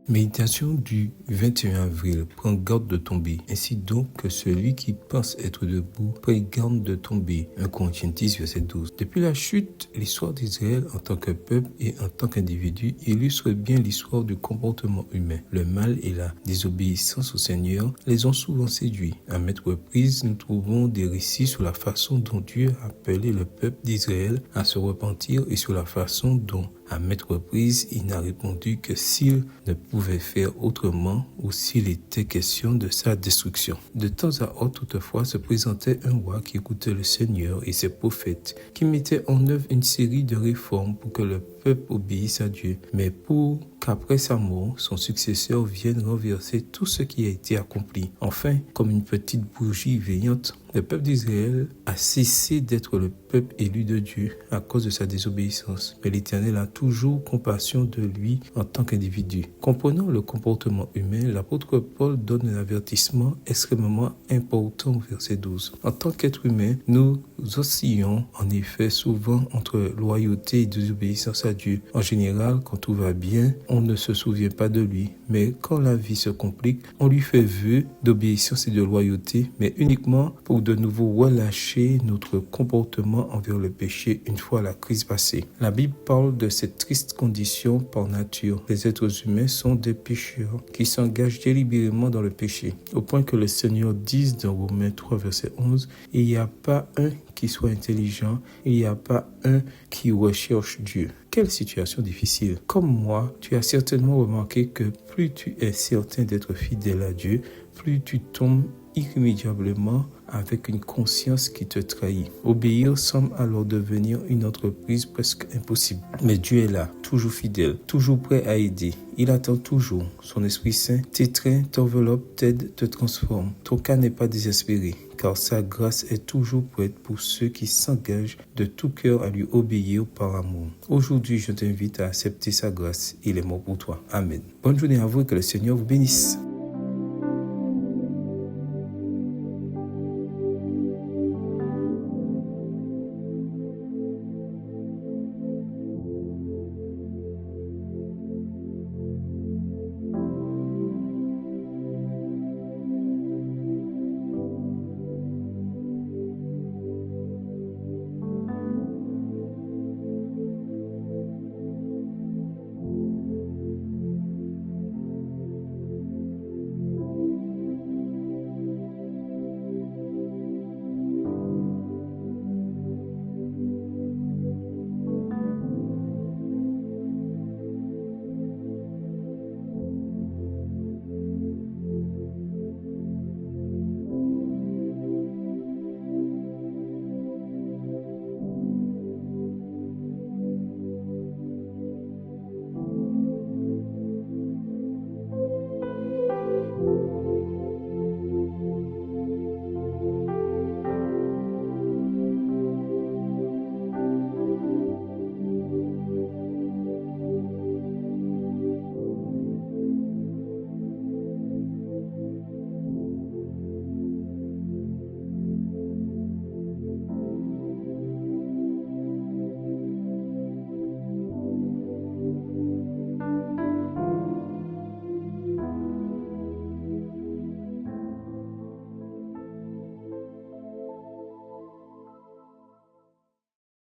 Méditation du 21 avril. Prends garde de tomber. Ainsi donc que celui qui pense être debout, prenne garde de tomber. 1 Corinthiens 10, verset 12. Depuis la chute, l'histoire d'Israël en tant que peuple et en tant qu'individu illustre bien l'histoire du comportement humain. Le mal et la désobéissance au Seigneur les ont souvent séduits. À maintes reprises, nous trouvons des récits sur la façon dont Dieu a appelé le peuple d'Israël à se repentir et sur la façon dont, à maintes reprises, il n'a répondu que s'il ne pouvait faire autrement ou s'il était question de sa destruction. De temps à autre, toutefois, se présentait un roi qui écoutait le Seigneur et ses prophètes, qui mettait en œuvre une série de réformes pour que le peuple obéisse à Dieu, mais pour qu'après sa mort, son successeur vienne renverser tout ce qui a été accompli. Enfin, comme une petite bougie veillante, le peuple d'Israël a cessé d'être le peuple élu de Dieu à cause de sa désobéissance. Mais l'Éternel a toujours compassion de lui en tant qu'individu. Comprenant le comportement humain, l'apôtre Paul donne un avertissement extrêmement important au verset 12. En tant qu'être humain, nous oscillons en effet souvent entre loyauté et désobéissance à Dieu. En général, quand tout va bien, on ne se souvient pas de lui. Mais quand la vie se complique, on lui fait vœu d'obéissance et de loyauté, mais uniquement pour de nouveau relâcher notre comportement envers le péché une fois la crise passée. La Bible parle de cette triste condition par nature. Les êtres humains sont des pécheurs qui s'engagent délibérément dans le péché, au point que le Seigneur dit dans Romains 3, verset 11, « Il n'y a pas un qui soit intelligent, il n'y a pas un qui recherche Dieu. » Quelle situation difficile. Comme moi, tu as certainement remarqué que plus tu es certain d'être fidèle à Dieu, plus tu tombes irrémédiablement avec une conscience qui te trahit. Obéir semble alors devenir une entreprise presque impossible. Mais Dieu est là, toujours fidèle, toujours prêt à aider. Il attend toujours. Son Esprit Saint t'étreint, t'enveloppe, t'aide, te transforme. Ton cas n'est pas désespéré, car sa grâce est toujours prête pour ceux qui s'engagent de tout cœur à lui obéir par amour. Aujourd'hui, je t'invite à accepter sa grâce. Il est mort pour toi. Amen. Bonne journée à vous et que le Seigneur vous bénisse.